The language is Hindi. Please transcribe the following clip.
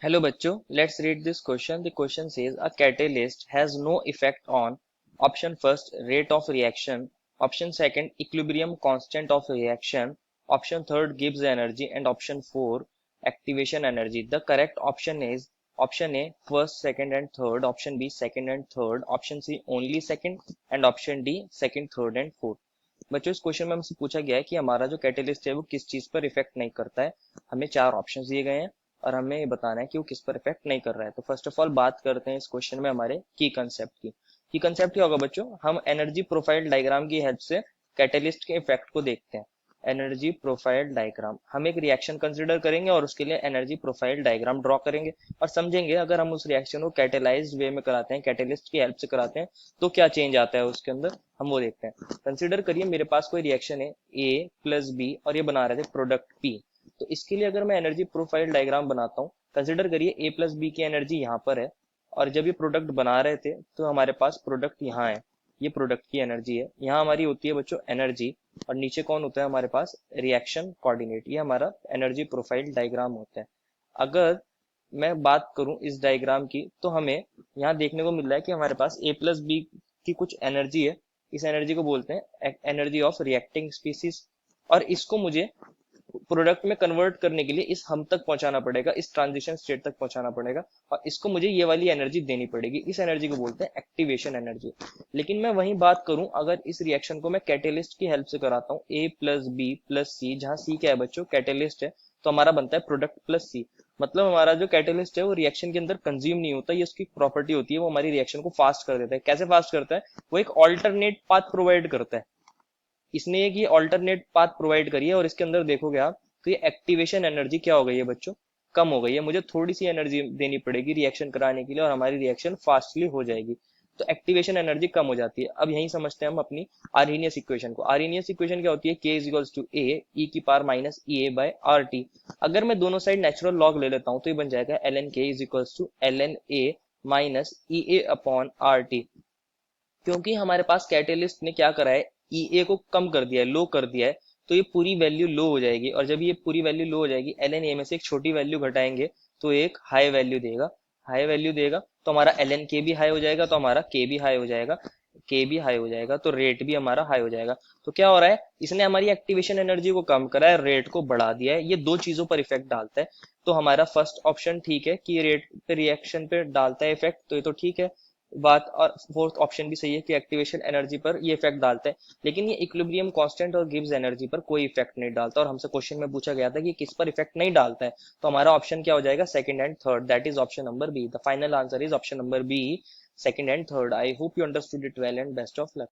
Hello बच्चों, let's read this question. The question says a catalyst has no effect on option first rate of reaction, option second equilibrium constant of reaction, option third gives energy and option 4 activation energy. The correct option is option A first, second and third, option B second and third, option C only second and option D second, third and fourth. बच्चों इस क्वेश्चन में हमसे पूछा गया है कि हमारा जो कैटेलिस्ट है वो किस चीज पर इफेक्ट नहीं करता है। हमें चार ऑप्शंस दिए गए हैं और हमें ये बताना है कि वो किस पर इफेक्ट नहीं कर रहा है। तो फर्स्ट ऑफ ऑल बात करते हैं इस क्वेश्चन में हमारे की कंसेप्ट की। की कंसेप्ट क्या होगा बच्चों, हम एनर्जी प्रोफाइल डायग्राम की हेल्प से कैटेलिस्ट के इफेक्ट को देखते हैं। एनर्जी प्रोफाइल डायग्राम, हम एक रिएक्शन कंसिडर करेंगे और उसके लिए एनर्जी प्रोफाइल डायग्राम ड्रॉ करेंगे और समझेंगे अगर हम उस रिएक्शन को कैटेलाइज्ड वे में कराते हैं, कैटेलिस्ट की हेल्प से कराते हैं, तो क्या चेंज आता है उसके अंदर, हम वो देखते हैं। कंसिडर करिए मेरे पास कोई रिएक्शन है ए प्लस बी और ये बना रहे थे प्रोडक्ट पी। तो इसके लिए अगर मैं एनर्जी प्रोफाइल डायग्राम बनाता हूँ, कंसिडर करिए ए प्लस बी की एनर्जी यहाँ पर है और जब ये प्रोडक्ट बना रहे थे तो हमारे पास प्रोडक्ट यहाँ है, ये प्रोडक्ट की एनर्जी है, यहाँ हमारी होती है बच्चों एनर्जी और नीचे कौन होता है हमारे पास, रिएक्शन कोऑर्डिनेट। ये हमारा एनर्जी प्रोफाइल डायग्राम होता है। अगर मैं बात करूं इस डायग्राम की तो हमें यहाँ देखने को मिल रहा है कि हमारे पास ए प्लस बी की कुछ एनर्जी है। इस एनर्जी को बोलते हैं एनर्जी ऑफ रिएक्टिंग स्पीसीज और इसको मुझे प्रोडक्ट में कन्वर्ट करने के लिए इस हम तक पहुंचाना पड़ेगा, इस ट्रांजिशन स्टेट तक पहुंचाना पड़ेगा और इसको मुझे ये वाली एनर्जी देनी पड़ेगी। इस एनर्जी को बोलते हैं एक्टिवेशन एनर्जी। लेकिन मैं वही बात करूं अगर इस रिएक्शन को मैं कैटेलिस्ट की हेल्प से कराता हूं, ए प्लस बी प्लस सी, जहां सी क्या है बच्चों, कैटेलिस्ट है, तो हमारा बनता है प्रोडक्ट प्लस सी। मतलब हमारा जो कैटेलिस्ट है वो रिएक्शन के अंदर कंज्यूम नहीं होता, ये उसकी प्रॉपर्टी होती है, वो हमारी रिएक्शन को फास्ट कर देता है। कैसे फास्ट करता है, वो एक ऑल्टरनेट पाथ प्रोवाइड करता है। इसने एक ये ऑल्टरनेट पाथ प्रोवाइड करी है और इसके अंदर देखोगे आप तो ये एक्टिवेशन एनर्जी क्या हो गई है बच्चों, कम हो गई है। मुझे थोड़ी सी एनर्जी देनी पड़ेगी रिएक्शन कराने के लिए और हमारी रिएक्शन फास्टली हो जाएगी। तो एक्टिवेशन एनर्जी कम हो जाती है। अब यही समझते हैं हम अपनी आर्हेनियस इक्वेशन को। आर्हेनियस इक्वेशन क्या होती है, के इज इक्वल्स टू ए ई की पावर माइनस ई ए बाय आर टी। अगर मैं दोनों साइड नेचुरल लॉग ले लेता हूं तो ये बन जाएगा l n k is equals to l n a minus e a upon r t. क्योंकि हमारे पास कैटेलिस्ट ने क्या करा है, ईए को कम कर दिया है, लो कर दिया है, तो ये पूरी वैल्यू लो हो जाएगी और जब ये पूरी वैल्यू लो हो जाएगी एल एन ए में से एक छोटी वैल्यू घटाएंगे तो एक हाई वैल्यू देगा। हाई वैल्यू देगा तो हमारा एल एन के भी हाई हो जाएगा, तो हमारा के भी हाई हो जाएगा, के भी हाई हो जाएगा तो रेट भी हमारा हाई हो जाएगा। तो क्या हो रहा है, इसने हमारी एक्टिवेशन एनर्जी को कम करा है, रेट को बढ़ा दिया है। ये दो चीजों पर इफेक्ट डालता है। तो हमारा फर्स्ट ऑप्शन ठीक है कि रेट पे रिएक्शन पे डालता है इफेक्ट, तो ये तो ठीक है बात। और फोर्थ ऑप्शन भी सही है कि एक्टिवेशन एनर्जी पर ये इफेक्ट डालता है। लेकिन ये इक्विलिब्रियम कांस्टेंट और गिव्स एनर्जी पर कोई इफेक्ट नहीं डालता और हमसे क्वेश्चन में पूछा गया था कि किस पर इफेक्ट नहीं डालता है। तो हमारा ऑप्शन क्या हो जाएगा, second and third, that is option number b. The final answer is option number b, second and third. I hope you understood it well and best of luck.